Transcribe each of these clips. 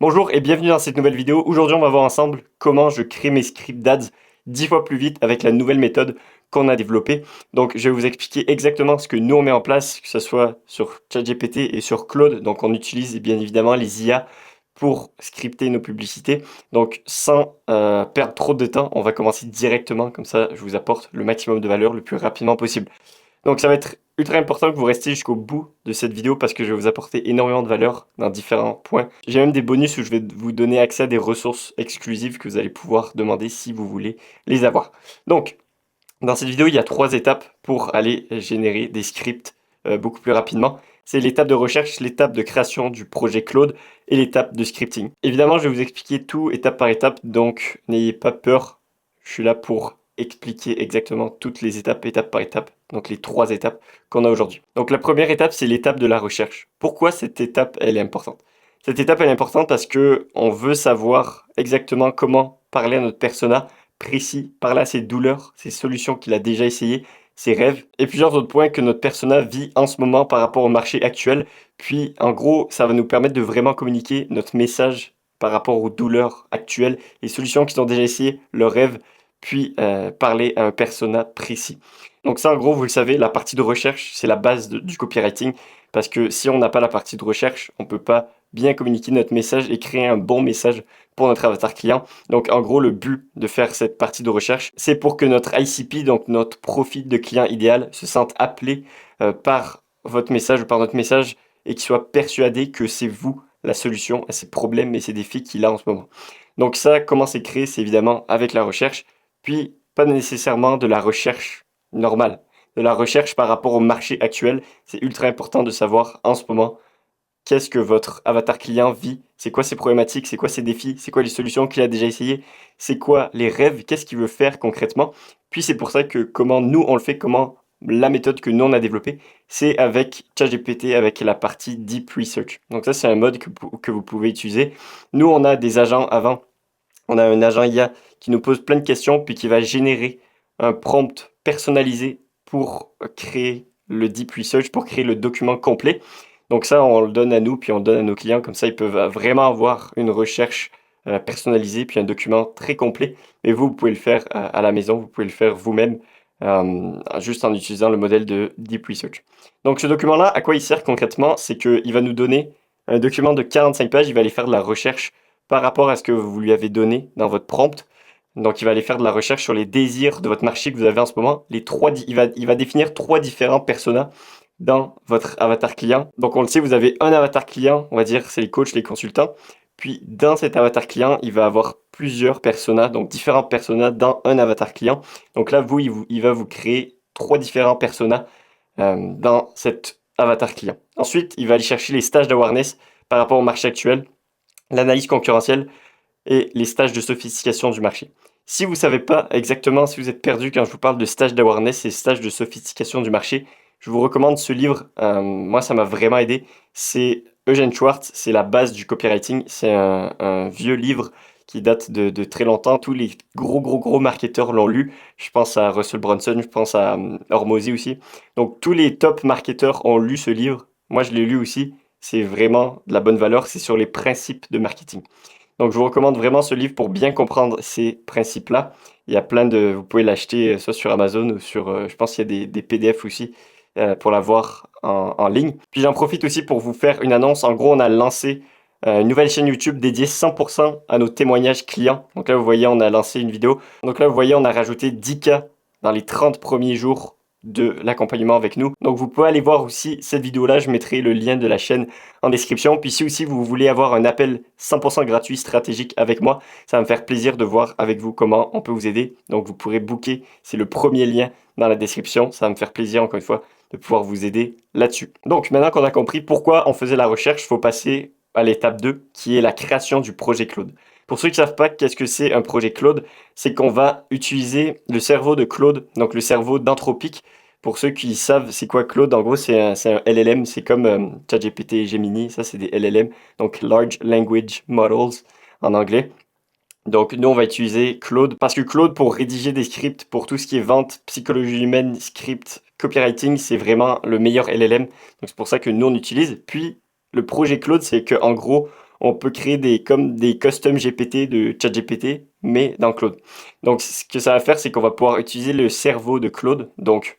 Bonjour et bienvenue dans cette nouvelle vidéo. Aujourd'hui, on va voir ensemble comment je crée mes scripts d'ads 10 fois plus vite avec la nouvelle méthode qu'on a développée. Donc, je vais vous expliquer exactement ce que nous on met en place, que ce soit sur ChatGPT et sur Claude. Donc, on utilise bien évidemment les IA pour scripter nos publicités. Donc, sans perdre trop de temps, on va commencer directement. Comme ça, je vous apporte le maximum de valeur le plus rapidement possible. Donc ça va être ultra important que vous restiez jusqu'au bout de cette vidéo parce que je vais vous apporter énormément de valeur dans différents points. J'ai même des bonus où je vais vous donner accès à des ressources exclusives que vous allez pouvoir demander si vous voulez les avoir. Donc, dans cette vidéo, il y a 3 étapes pour aller générer des scripts beaucoup plus rapidement. C'est l'étape de recherche, l'étape de création du projet Claude et l'étape de scripting. Évidemment, je vais vous expliquer tout étape par étape, donc n'ayez pas peur. Je suis là pour expliquer exactement toutes les étapes, étape par étape, donc les 3 étapes qu'on a aujourd'hui. Donc la première étape, c'est l'étape de la recherche. Pourquoi cette étape, elle est importante? Cette étape, elle est importante parce que on veut savoir exactement comment parler à notre persona précis, parler à ses douleurs, ses solutions qu'il a déjà essayées, ses rêves, et plusieurs autres points que notre persona vit en ce moment par rapport au marché actuel. Puis, en gros, ça va nous permettre de vraiment communiquer notre message par rapport aux douleurs actuelles, les solutions qu'ils ont déjà essayées, leurs rêves, puis parler à un persona précis. Donc ça, en gros, vous le savez, la partie de recherche, c'est la base du copywriting, parce que si on n'a pas la partie de recherche, on ne peut pas bien communiquer notre message et créer un bon message pour notre avatar client. Donc en gros, le but de faire cette partie de recherche, c'est pour que notre ICP, donc notre profil de client idéal, se sente appelé par votre message ou par notre message et qu'il soit persuadé que c'est vous la solution à ces problèmes et ces défis qu'il a en ce moment. Donc ça, comment c'est créé? C'est évidemment avec la recherche, puis pas nécessairement de la recherche normale. De la recherche par rapport au marché actuel, c'est ultra important de savoir en ce moment qu'est-ce que votre avatar client vit, c'est quoi ses problématiques, c'est quoi ses défis, c'est quoi les solutions qu'il a déjà essayées, c'est quoi les rêves, qu'est-ce qu'il veut faire concrètement. Puis c'est pour ça que comment nous on le fait, comment la méthode que nous on a développée, c'est avec ChatGPT, avec la partie Deep Research. Donc ça c'est un mode que vous pouvez utiliser. Nous on a des agents avant, on a un agent IA qui nous pose plein de questions puis qui va générer un prompt personnalisé pour créer le Deep Research, pour créer le document complet. Donc ça, on le donne à nous, puis on le donne à nos clients. Comme ça, ils peuvent vraiment avoir une recherche personnalisée, puis un document très complet. Mais vous pouvez le faire à la maison, vous pouvez le faire vous-même, juste en utilisant le modèle de Deep Research. Donc ce document-là, à quoi il sert concrètement? C'est qu'il va nous donner un document de 45 pages, il va aller faire de la recherche par rapport à ce que vous lui avez donné dans votre prompt. Donc il va aller faire de la recherche sur les désirs de votre marché que vous avez en ce moment. Il va définir 3 différents personas dans votre avatar client. Donc on le sait, vous avez un avatar client, on va dire c'est les coachs, les consultants. Puis dans cet avatar client, il va avoir plusieurs personas, donc différents personas dans un avatar client. Donc là, il va vous créer 3 différents personas dans cet avatar client. Ensuite, il va aller chercher les stages d'awareness par rapport au marché actuel, l'analyse concurrentielle et les stages de sophistication du marché. Si vous ne savez pas exactement, si vous êtes perdu quand je vous parle de stage d'awareness et stage de sophistication du marché, je vous recommande ce livre. Moi, ça m'a vraiment aidé. C'est Eugene Schwartz, c'est la base du copywriting. C'est un vieux livre qui date de très longtemps. Tous les gros marketeurs l'ont lu. Je pense à Russell Brunson, je pense à Hormozy aussi. Donc tous les top marketeurs ont lu ce livre. Moi, je l'ai lu aussi. C'est vraiment de la bonne valeur. C'est sur les principes de marketing. Donc je vous recommande vraiment ce livre pour bien comprendre ces principes-là. Il y a plein de... Vous pouvez l'acheter soit sur Amazon ou sur... je pense qu'il y a des PDF aussi pour l'avoir en ligne. Puis j'en profite aussi pour vous faire une annonce. En gros, on a lancé une nouvelle chaîne YouTube dédiée 100% à nos témoignages clients. Donc là, vous voyez, on a lancé une vidéo. Donc là, vous voyez, on a rajouté 10K dans les 30 premiers jours de l'accompagnement avec nous. Donc vous pouvez aller voir aussi cette vidéo-là. Je mettrai le lien de la chaîne en description. Puis si aussi vous voulez avoir un appel 100% gratuit stratégique avec moi, ça va me faire plaisir de voir avec vous comment on peut vous aider. Donc vous pourrez booker, c'est le premier lien dans la description. Ça va me faire plaisir encore une fois de pouvoir vous aider là-dessus. Donc maintenant qu'on a compris pourquoi on faisait la recherche, il faut passer à l'étape 2 qui est la création du projet Claude. Pour ceux qui ne savent pas qu'est-ce que c'est un projet Claude, c'est qu'on va utiliser le cerveau de Claude, donc le cerveau d'Anthropic. Pour ceux qui savent c'est quoi Claude, en gros c'est un LLM, c'est comme ChatGPT et Gemini, ça c'est des LLM, donc Large Language Models en anglais. Donc nous on va utiliser Claude parce que Claude pour rédiger des scripts, pour tout ce qui est vente, psychologie humaine, script, copywriting, c'est vraiment le meilleur LLM. Donc c'est pour ça que nous on utilise. Puis le projet Claude, c'est que en gros on peut créer comme des custom GPT de ChatGPT, mais dans Claude. Donc, ce que ça va faire, c'est qu'on va pouvoir utiliser le cerveau de Claude, donc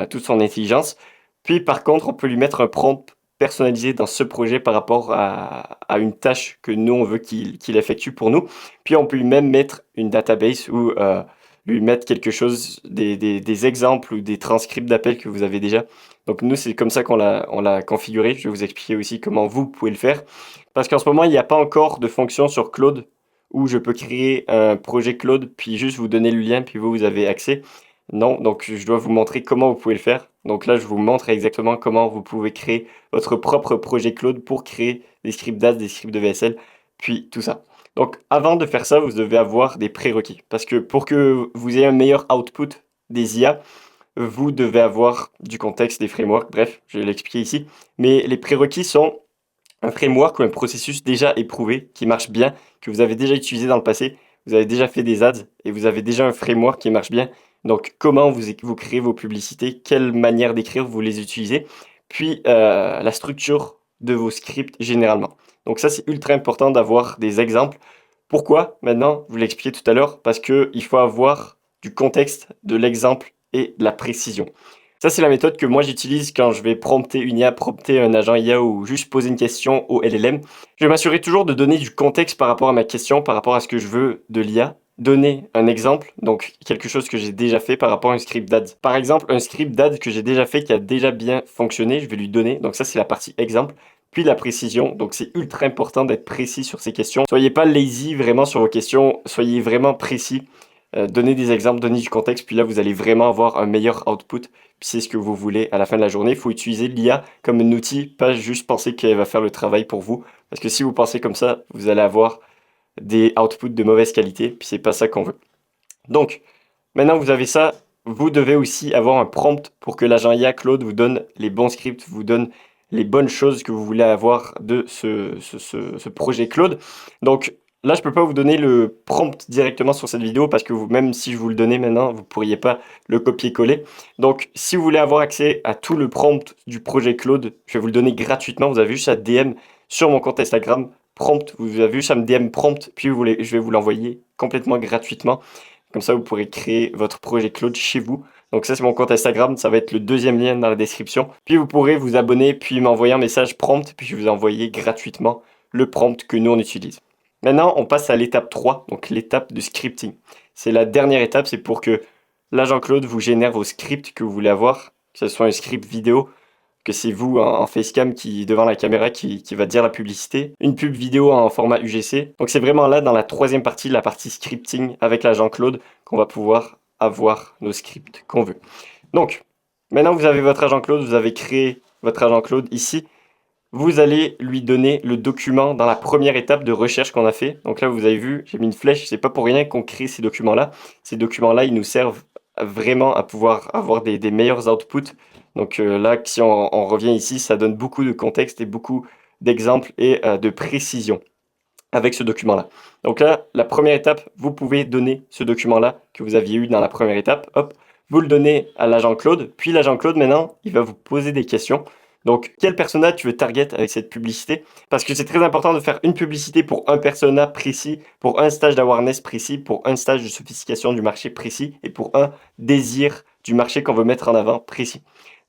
toute son intelligence. Puis, par contre, on peut lui mettre un prompt personnalisé dans ce projet par rapport à une tâche que nous, on veut qu'il effectue pour nous. Puis, on peut lui même mettre une database ou lui mettre quelque chose, des exemples ou des transcripts d'appels que vous avez déjà. Donc nous, c'est comme ça on l'a configuré. Je vais vous expliquer aussi comment vous pouvez le faire. Parce qu'en ce moment, il n'y a pas encore de fonction sur Claude où je peux créer un projet Claude, puis juste vous donner le lien, puis vous avez accès. Non, donc je dois vous montrer comment vous pouvez le faire. Donc là, je vous montre exactement comment vous pouvez créer votre propre projet Claude pour créer des scripts d'AS, des scripts de VSL, puis tout ça. Donc avant de faire ça, vous devez avoir des prérequis. Parce que pour que vous ayez un meilleur output des IA, vous devez avoir du contexte, des frameworks, bref, je vais l'expliquer ici. Mais les prérequis sont un framework ou un processus déjà éprouvé, qui marche bien, que vous avez déjà utilisé dans le passé, vous avez déjà fait des ads et vous avez déjà un framework qui marche bien. Donc comment vous créez vos publicités, quelle manière d'écrire vous les utilisez, puis la structure de vos scripts généralement. Donc ça c'est ultra important d'avoir des exemples. Pourquoi? Maintenant, je vous l'ai expliqué tout à l'heure, parce qu'il faut avoir du contexte, de l'exemple et de la précision. Ça, c'est la méthode que moi j'utilise quand je vais prompter une IA, prompter un agent IA ou juste poser une question au LLM. Je vais m'assurer toujours de donner du contexte par rapport à ma question, par rapport à ce que je veux de l'IA. Donner un exemple, donc quelque chose que j'ai déjà fait par rapport à un script d'AD. Par exemple, un script d'AD que j'ai déjà fait qui a déjà bien fonctionné, je vais lui donner. Donc ça, c'est la partie exemple. Puis la précision, donc c'est ultra important d'être précis sur ces questions. Soyez pas lazy vraiment sur vos questions, soyez vraiment précis. Donnez des exemples, donnez du contexte, puis là vous allez vraiment avoir un meilleur output, puis c'est ce que vous voulez à la fin de la journée. Il faut utiliser l'IA comme un outil, pas juste penser qu'elle va faire le travail pour vous, parce que si vous pensez comme ça, vous allez avoir des outputs de mauvaise qualité, puis c'est pas ça qu'on veut. Donc, maintenant que vous avez ça, vous devez aussi avoir un prompt pour que l'agent IA Claude vous donne les bons scripts, vous donne les bonnes choses que vous voulez avoir de ce projet Claude. Donc là, je ne peux pas vous donner le prompt directement sur cette vidéo parce que même si je vous le donnais maintenant, vous ne pourriez pas le copier-coller. Donc si vous voulez avoir accès à tout le prompt du projet Claude, je vais vous le donner gratuitement. Vous avez juste à DM sur mon compte Instagram prompt. Vous avez juste à me DM prompt, puis je vais vous l'envoyer complètement gratuitement. Comme ça, vous pourrez créer votre projet Claude chez vous. Donc ça, c'est mon compte Instagram. Ça va être le deuxième lien dans la description. Puis vous pourrez vous abonner, puis m'envoyer un message prompt, puis je vais vous envoyer gratuitement le prompt que nous, on utilise. Maintenant, on passe à l'étape 3, donc l'étape de scripting. C'est la dernière étape, c'est pour que l'agent Claude vous génère vos scripts que vous voulez avoir, que ce soit un script vidéo, que c'est vous en facecam devant la caméra qui va dire la publicité, une pub vidéo en format UGC. Donc c'est vraiment là dans la troisième partie, la partie scripting avec l'agent Claude, qu'on va pouvoir avoir nos scripts qu'on veut. Donc maintenant vous avez votre agent Claude, vous avez créé votre agent Claude ici. Vous allez lui donner le document dans la première étape de recherche qu'on a fait. Donc là, vous avez vu, j'ai mis une flèche. C'est pas pour rien qu'on crée ces documents-là. Ces documents-là, ils nous servent vraiment à pouvoir avoir des meilleurs outputs. Donc là, si on revient ici, ça donne beaucoup de contexte et beaucoup d'exemples et de précision avec ce document-là. Donc là, la première étape, vous pouvez donner ce document-là que vous aviez eu dans la première étape. Hop, vous le donnez à l'agent Claude. Puis l'agent Claude, maintenant, il va vous poser des questions. Donc, quel persona tu veux target avec cette publicité? Parce que c'est très important de faire une publicité pour un persona précis, pour un stage d'awareness précis, pour un stage de sophistication du marché précis et pour un désir du marché qu'on veut mettre en avant précis.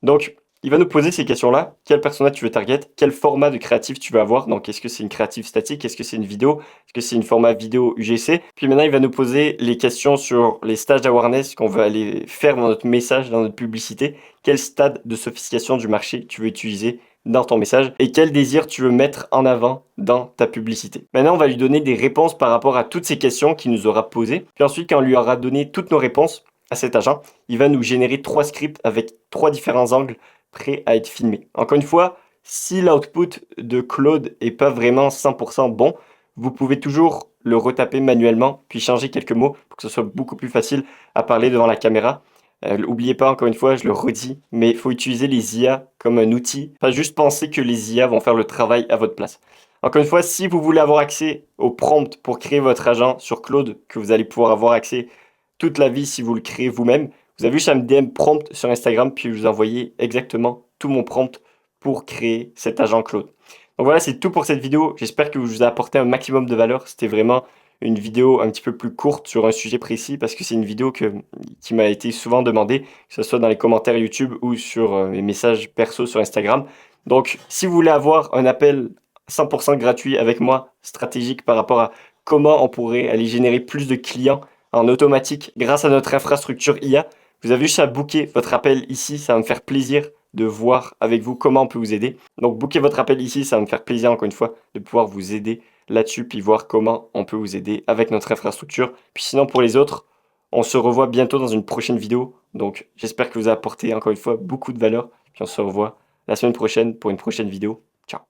Donc, il va nous poser ces questions-là. Quel persona tu veux target? Quel format de créatif tu veux avoir? Donc, est-ce que c'est une créative statique? Est-ce que c'est une vidéo? Est-ce que c'est une format vidéo UGC? Puis maintenant, il va nous poser les questions sur les stages d'awareness qu'on veut aller faire dans notre message, dans notre publicité. Quel stade de sophistication du marché tu veux utiliser dans ton message et quel désir tu veux mettre en avant dans ta publicité. Maintenant, on va lui donner des réponses par rapport à toutes ces questions qu'il nous aura posées. Puis ensuite, quand on lui aura donné toutes nos réponses à cet agent, il va nous générer 3 scripts avec 3 différents angles prêt à être filmé. Encore une fois, si l'output de Claude est pas vraiment 100% bon, vous pouvez toujours le retaper manuellement, puis changer quelques mots pour que ce soit beaucoup plus facile à parler devant la caméra. N'oubliez pas, encore une fois, je le redis, mais il faut utiliser les IA comme un outil, pas juste penser que les IA vont faire le travail à votre place. Encore une fois, si vous voulez avoir accès au prompt pour créer votre agent sur Claude, que vous allez pouvoir avoir accès toute la vie si vous le créez vous-même, vous avez juste à me DM prompt sur Instagram, puis je vous envoyer exactement tout mon prompt pour créer cet agent Claude. Donc voilà, c'est tout pour cette vidéo. J'espère que je vous ai apporté un maximum de valeur. C'était vraiment une vidéo un petit peu plus courte sur un sujet précis parce que c'est une vidéo qui m'a été souvent demandée, que ce soit dans les commentaires YouTube ou sur mes messages perso sur Instagram. Donc, si vous voulez avoir un appel 100% gratuit avec moi, stratégique par rapport à comment on pourrait aller générer plus de clients en automatique grâce à notre infrastructure IA, vous avez juste à booker votre appel ici. Ça va me faire plaisir de voir avec vous comment on peut vous aider. Donc, bookez votre appel ici, ça va me faire plaisir encore une fois de pouvoir vous aider là-dessus, puis voir comment on peut vous aider avec notre infrastructure. Puis sinon, pour les autres, on se revoit bientôt dans une prochaine vidéo. Donc, j'espère que vous a apporté encore une fois beaucoup de valeur. Puis on se revoit la semaine prochaine pour une prochaine vidéo. Ciao.